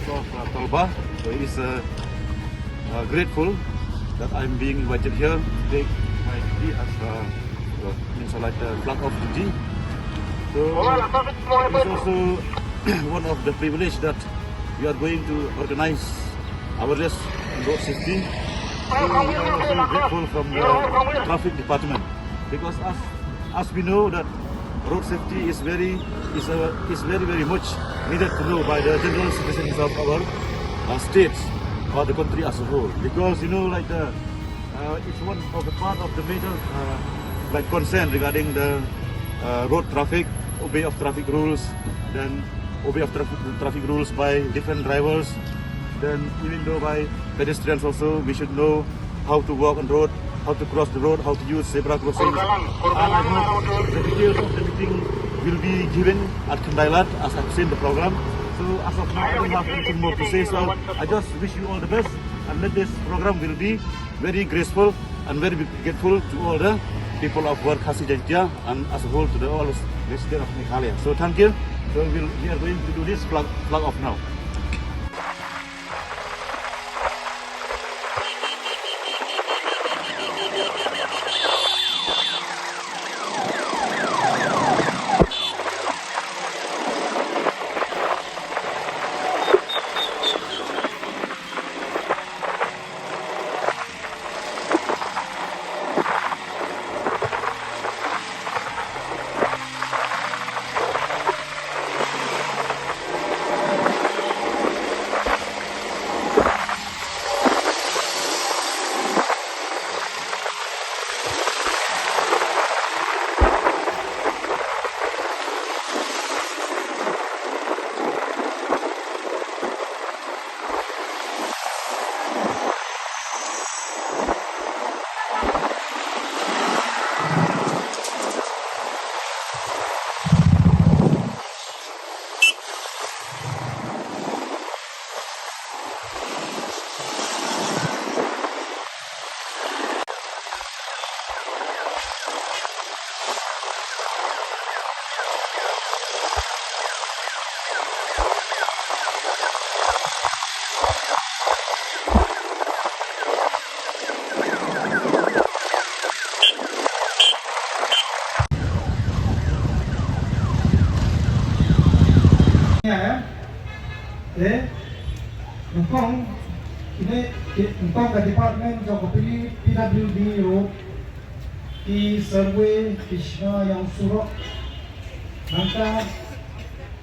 of Tolba. So it is grateful that I'm being invited here to take my duty as means like the flag of duty. So it's also one of the privilege that we are going to organize our race in road safety. So we are also grateful from the traffic department, because as we know that road safety is very much needed to know by the general citizens of our states or the country as a whole, because like it's one of the part of the major like concern regarding the road traffic, obey of traffic rules, then obey of traffic rules by different drivers. Then even though by pedestrians also, we should know how to walk on road, how to cross the road, how to use zebra crossings. And I hope the details of the meeting will be given at Kendailat as I've seen the program. So as of now, I don't have anything more to say. So I just wish you all the best, and that this program will be very graceful and very grateful to all the people of Ward Khasi Jatiya and as a whole to all the residents of Meghalaya. So thank you. So we are going to do this flag off now. Untuk ke department jauh pilih PWD road di survey Krishna yang surok maka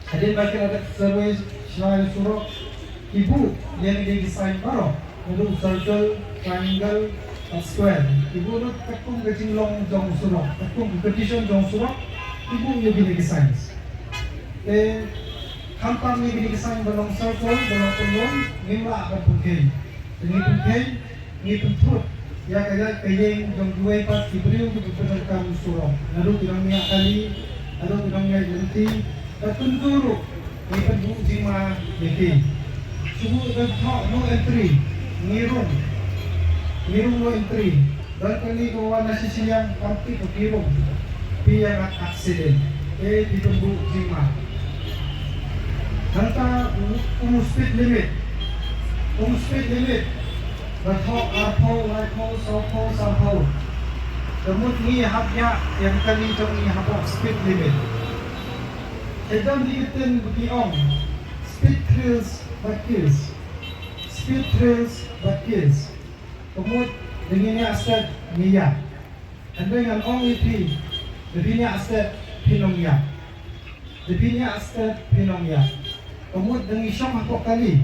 ada bagi ada survey Krishna yang surok ibu yang desain baru untuk circle, triangle, square ibu itu ketung kecilong jauh surok ketung competition jauh surok ibu yang desain Kampang ni desain balong circle, balong pulong, ngimla akan pungkay. Ini pungkay, ini puntur. Ya kaya kayeng jong dua pat ibriu di beberapa surong. Lalu tinang niya kali, lalu tinang niya yanti. Tatunduro, ini penbu jima yaki. Subu berthok no entry, ngirung no entry. Dan kali kawan nasi siang kampi pekirung, piyang aksiden. Di penbu jima. Tentang speed limit, berthok arpo, arpo, sopo, sampo. Kemudian ni habnya yang kali jom ni habok speed limit. Edam diitin biong speed trails bakils, speed trails bakils. Kemudian dengan ni aset niya, dan dengan only p, lebihnya aset pinomia, lebihnya aset pinomia. Kemudian dengan isyong hakok kali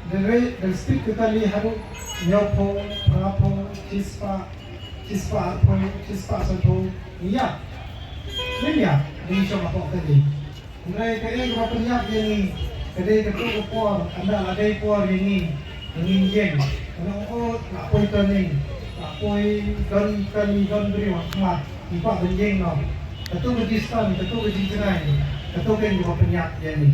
dari speed ke kali harus nyopo, prapo, cispa arpo, cispa santo iya dengan isyong hakok kali dari kaya berapa niat ini kadai ketua por anda ladai por ini dengan jeng kalau nak poi turning nak poi gun beri wakmat ipak benjeng no ketua register ketua registrar ketua kan berapa niat ini